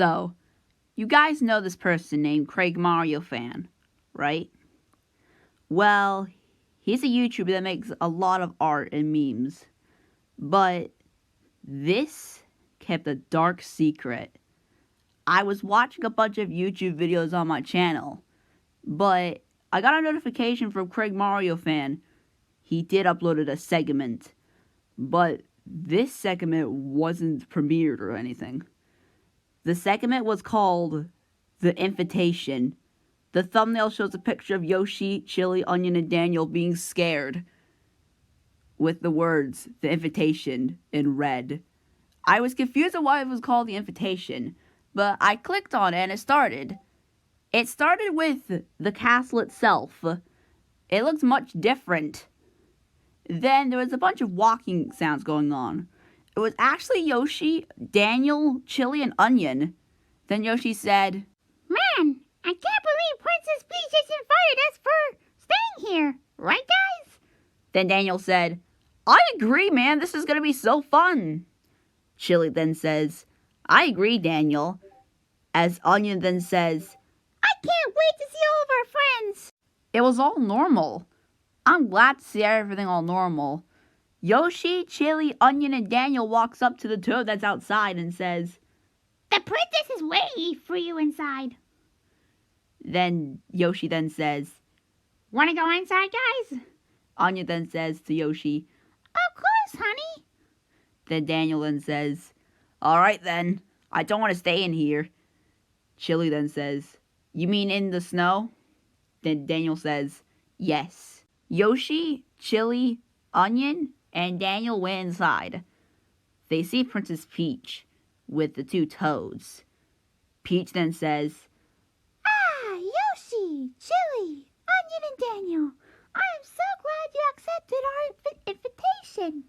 So, you guys know this person named Craig Mario Fan, right? Well, he's a YouTuber that makes a lot of art and memes. But this kept a dark secret. I was watching a bunch of YouTube videos on my channel, but I got a notification from Craig Mario Fan. He did upload a segment, but this segment wasn't premiered or anything. The segment was called The Invitation. The thumbnail shows a picture of Yoshi, Chili, Onion, and Daniel being scared with the words, The Invitation, in red. I was confused on why it was called The Invitation, but I clicked on it and it started. It started with the castle itself. It looks much different. Then there was a bunch of walking sounds going on. It was actually Yoshi, Daniel, Chili, and Onion. Then Yoshi said, Man, I can't believe Princess Peach has invited us for staying here. Right, guys? Then Daniel said, I agree, man. This is going to be so fun. Chili then says, I agree, Daniel. As Onion then says, I can't wait to see all of our friends. It was all normal. I'm glad to see everything all normal. Yoshi, Chili, Onion, and Daniel walks up to the toad that's outside and says, The princess is waiting for you inside. Then Yoshi then says, Want to go inside, guys? Onion then says to Yoshi, Of course, honey. Then Daniel then says, Alright then, I don't want to stay in here. Chili then says, You mean in the snow? Then Daniel says, Yes. Yoshi, Chili, Onion, and Daniel went inside. They see Princess Peach with the two toads. Peach then says, Yoshi, Chili, Onion, and Daniel. I am so glad you accepted our invitation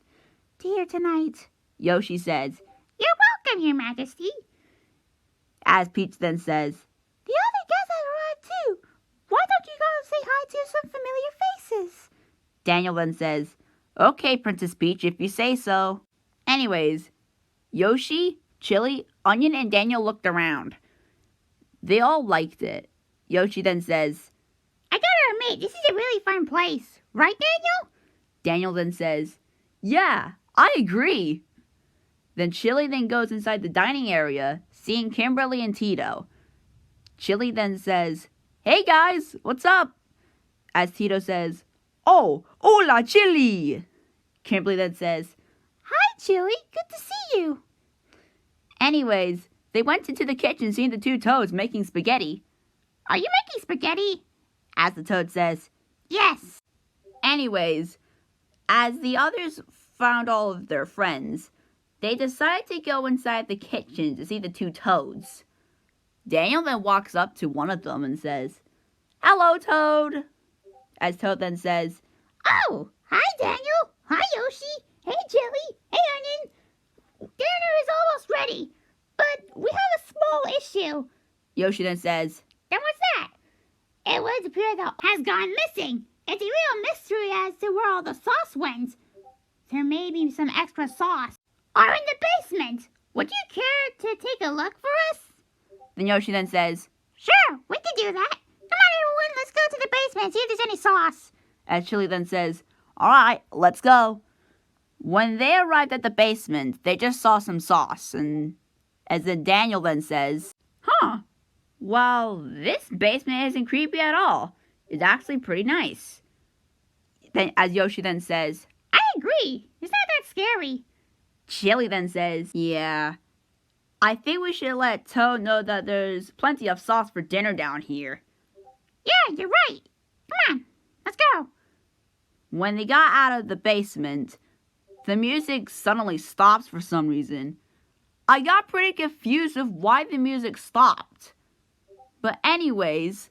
to here tonight. Yoshi says, You're welcome, Your Majesty. As Peach then says, The other guests have arrived too. Why don't you go say hi to some familiar faces? Daniel then says, Okay, Princess Peach, if you say so. Anyways, Yoshi, Chili, Onion, and Daniel looked around. They all liked it. Yoshi then says, I gotta admit, this is a really fun place. Right, Daniel? Daniel then says, Yeah, I agree. Then Chili then goes inside the dining area, seeing Kimberly and Tito. Chili then says, Hey guys, what's up? As Tito says, Oh, hola, Chili. Kimberly then says, Hi, Chili. Good to see you. Anyways, they went into the kitchen seeing the two toads making spaghetti. Are you making spaghetti? As the toad says, Yes. Anyways, as the others found all of their friends, they decided to go inside the kitchen to see the two toads. Daniel then walks up to one of them and says, Hello, Toad. As Toad then says, Oh, hi, Daniel. Hi, Yoshi. Hey, Chili. Hey, Onion. Dinner is almost ready, but we have a small issue. Yoshi then says, Then what's that? It would appear that has gone missing. It's a real mystery as to where all the sauce went. There may be some extra sauce. Or in the basement. Would you care to take a look for us? Then Yoshi then says, Sure, we can do that. Come on, everyone, let's go to the basement and see if there's any sauce. As Chili then says, Alright, let's go. When they arrived at the basement, they just saw some sauce, and as then Daniel then says, Well, this basement isn't creepy at all. It's actually pretty nice. Then, as Yoshi then says, I agree. It's not that scary. Chili then says, Yeah, I think we should let Toad know that there's plenty of sauce for dinner down here. Yeah, you're right. Come on, let's go. When they got out of the basement, the music suddenly stops for some reason. I got pretty confused of why the music stopped. But anyways,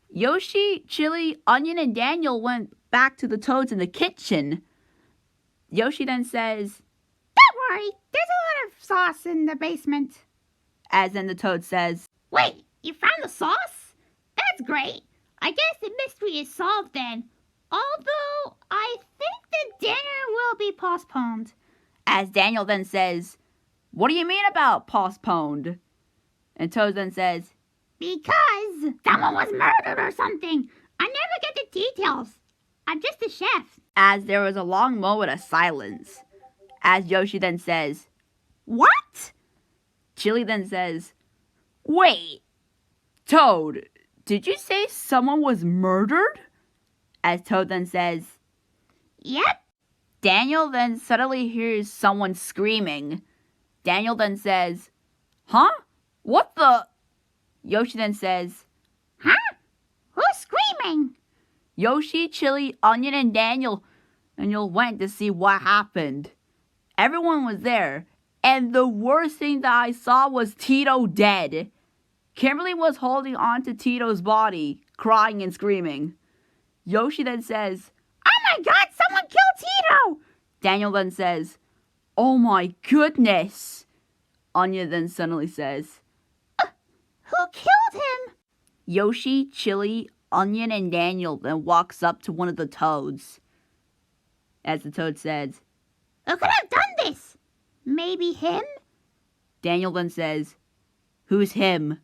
Yoshi, Chili, Onion, and Daniel went back to the toads in the kitchen. Yoshi then says, Don't worry, there's a lot of sauce in the basement. As then the toad says, Wait, you found the sauce? That's great. I guess the mystery is solved then. Although, I think the dinner will be postponed. As Daniel then says, What do you mean about postponed? And Toad then says, Because someone was murdered or something. I never get the details. I'm just a chef. as there was a long moment of silence. As Yoshi then says, What? Chili then says, Wait, Toad, did you say someone was murdered? As Toad then says, Yep. Daniel then suddenly hears someone screaming. Daniel then says, Huh? What the? Yoshi then says, Huh? Who's screaming? Yoshi, Chili, Onion, and Daniel went to see what happened. Everyone was there, and the worst thing that I saw was Tito dead. Kimberly was holding on to Tito's body, crying and screaming. Yoshi then says, Oh my god, someone killed Tito! Daniel then says, Oh my goodness! Onion then suddenly says, Who killed him? Yoshi, Chili, Onion, and Daniel then walks up to one of the toads. As the toad says, Who could have done this? Maybe him? Daniel then says, Who's him?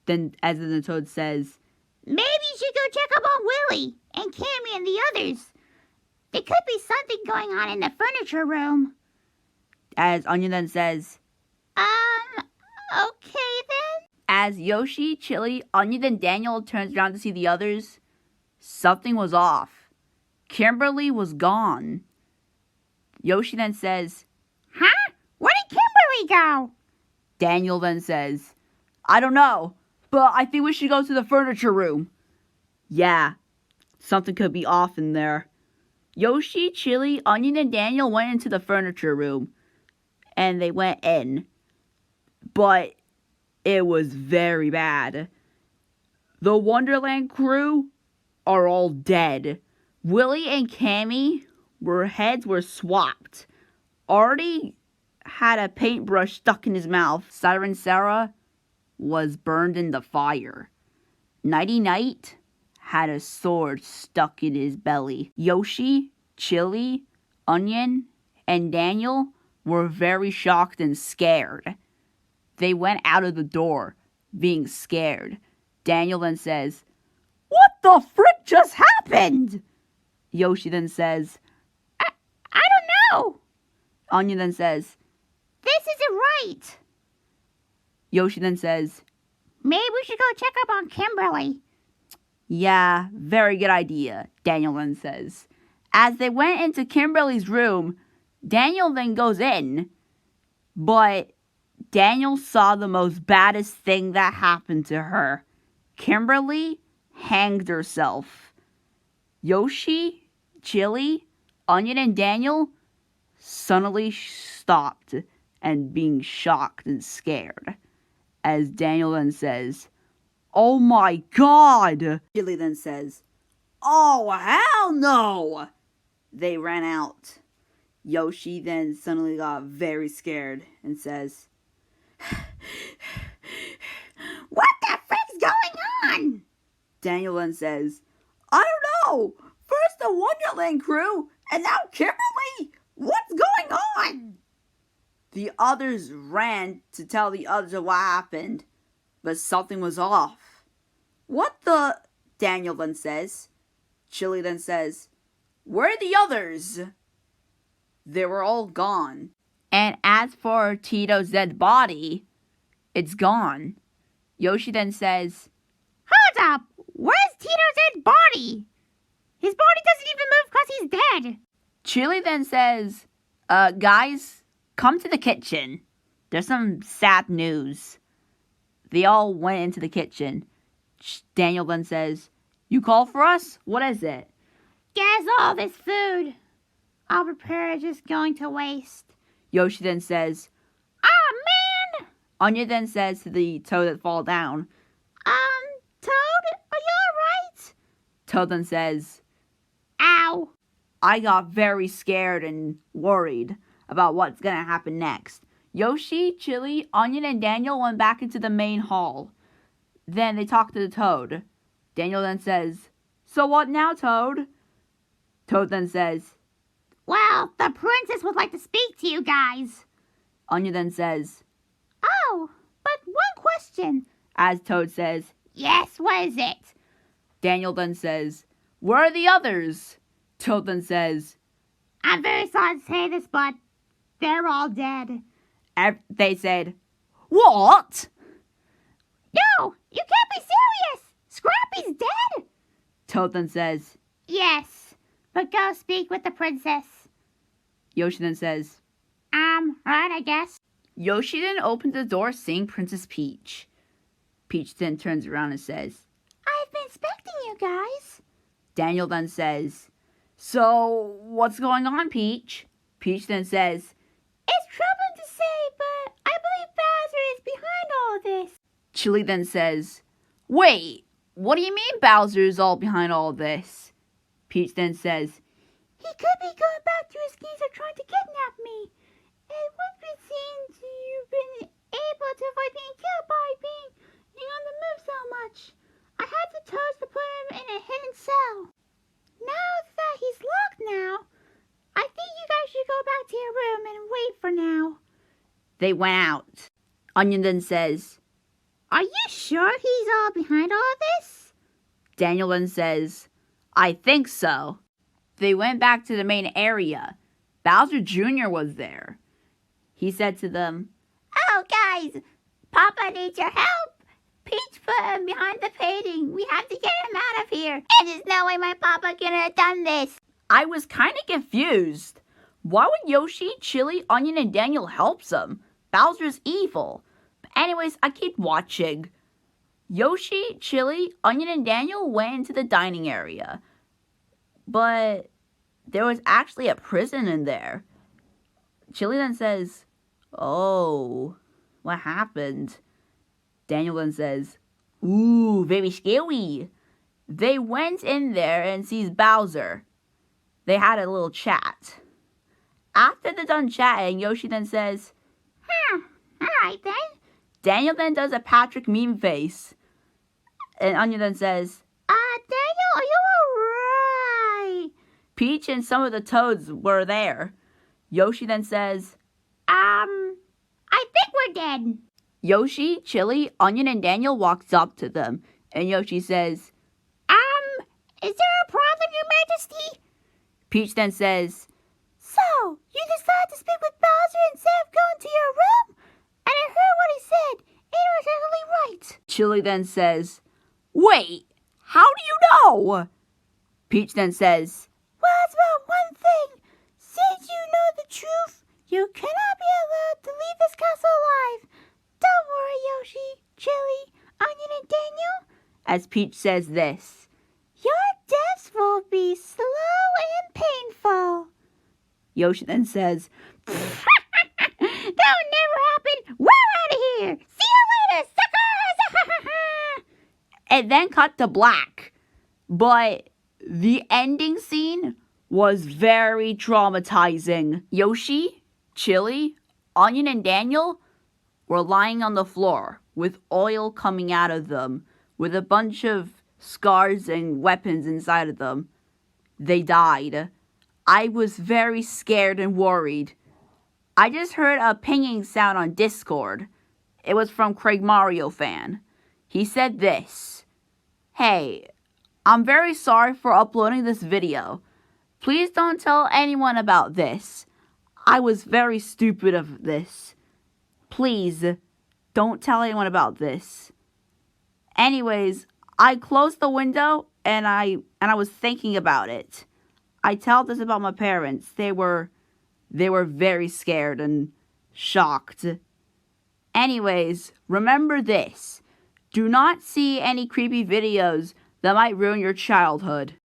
Then as the toad says, Maybe you should go check up on Willie and Cammy and the others. There could be something going on in the furniture room. As Onion then says, Okay then. As Yoshi, Chili, Onion, and Daniel turns around to see the others, something was off. Kimberly was gone. Yoshi then says, Huh? Where did Kimberly go? Daniel then says, I don't know, but I think we should go to the furniture room. Yeah, something could be off in there. Yoshi, Chili, Onion, and Daniel went into the furniture room, and they went in. But it was very bad. The Wonderland crew are all dead. Willie and Cammy, heads were swapped. Artie had a paintbrush stuck in his mouth. Siren Sarah was burned in the fire. Nighty Night had a sword stuck in his belly. Yoshi, Chili, Onion, and Daniel were very shocked and scared. They went out of the door, being scared. Daniel then says, What the frick just happened? Yoshi then says, I don't know. Onion then says, This isn't right. Yoshi then says, Maybe we should go check up on Kimberly. Yeah, very good idea, Daniel then says. As they went into Kimberly's room, Daniel then goes in, but Daniel saw the most baddest thing that happened to her. Kimberly hanged herself. Yoshi, Chili, Onion, and Daniel suddenly stopped and being shocked and scared. As Daniel then says, Oh my god! Chili then says, Oh hell no! They ran out. Yoshi then suddenly got very scared and says, What the frick's going on? Daniel then says, I don't know! First the Wonderland crew, and now Kimberly! What's going on? The others ran to tell the others of what happened, but something was off. What the? Daniel then says. Chili then says, Where are the others? They were all gone. And as for Tito's dead body, it's gone. Yoshi then says, Hold up! Where's Tito's dead body? His body doesn't even move because he's dead. Chili then says, Guys, come to the kitchen. There's some sad news. They all went into the kitchen. Daniel then says, You call for us? What is it? Guess all this food I'll prepare is just going to waste. Yoshi then says, Man! Onion then says to the toad that fall down, Toad, are you alright? Toad then says, Ow. I got very scared and worried about what's gonna happen next. Yoshi, Chili, Onion, and Daniel went back into the main hall. Then they talked to the toad. Daniel then says, So what now, Toad? Toad then says, Well, the princess would like to speak to you guys. Onion then says, Oh, but one question. as Toad says. Yes, what is it? Daniel then says, where are the others? Toad then says, I'm very sorry to say this, but they're all dead. They said, what? No, you can't be serious. Scrappy's dead. Toad then says, Yes, but go speak with the princess. Yoshi then says, Right, I guess. Yoshi then opens the door seeing Princess Peach. Peach then turns around and says, I've been expecting you guys. Daniel then says, so what's going on, Peach? Peach then says, It's troubling to say, but I believe Bowser is behind all of this. Chili then says, wait, what do you mean Bowser is all behind all this? Peach then says, He could be going back to his schemes of trying to kidnap me. It would be seems you've been able to avoid being killed by being on the move so much. I had to toast to put him in a hidden cell. Now that he's locked now, I think you guys should go back to your room and wait for now. They went out. Onion then says, Are you sure he's all behind all this? Daniel then says, I think so. They went back to the main area. Bowser Jr. was there. He said to them, Oh, guys, Papa needs your help. Peach put him behind the painting. We have to get him out of here. And there's no way my Papa could have done this. I was kind of confused. Why would Yoshi, Chili, Onion, and Daniel help them? Bowser's evil. But anyways, I keep watching. Yoshi, Chili, Onion, and Daniel went into the dining area. But there was actually a prison in there. Chili then says, oh, what happened? Daniel then says, ooh, very scary. They went in there and sees Bowser. They had a little chat. After they're done chatting, Yoshi then says, Alright then. Daniel then does a Patrick meme face. And Onion then says, Daniel, are you alright? Peach and some of the Toads were there. Yoshi then says, I think we're dead. Yoshi, Chili, Onion, and Daniel walks up to them. And Yoshi says, Is there a problem, Your Majesty? Peach then says, So, you decided to speak with Bowser instead of going to your room? And I heard what he said. It was totally right. Chili then says, wait, how do you know? Peach then says, Well, it's about one thing. Since you know the truth, you cannot be allowed to leave this castle alive. Don't worry, Yoshi, Chili, Onion, and Daniel. as Peach says this. Your deaths will be slow and painful. Yoshi then says, That would never happen. We're out of here. See you later, suckers. and then cut to black. But the ending scene was very traumatizing. Yoshi, Chili, Onion, and Daniel were lying on the floor with oil coming out of them, with a bunch of scars and weapons inside of them. They died. I was very scared and worried. I just heard a pinging sound on Discord. It was from Craig Mario Fan. He said this, Hey, I'm very sorry for uploading this video. Please don't tell anyone about this. I was very stupid of this. Please, don't tell anyone about this. Anyways, I closed the window and I was thinking about it. I tell this about my parents. They were very scared and shocked. Anyways, remember this. Do not see any creepy videos that might ruin your childhood.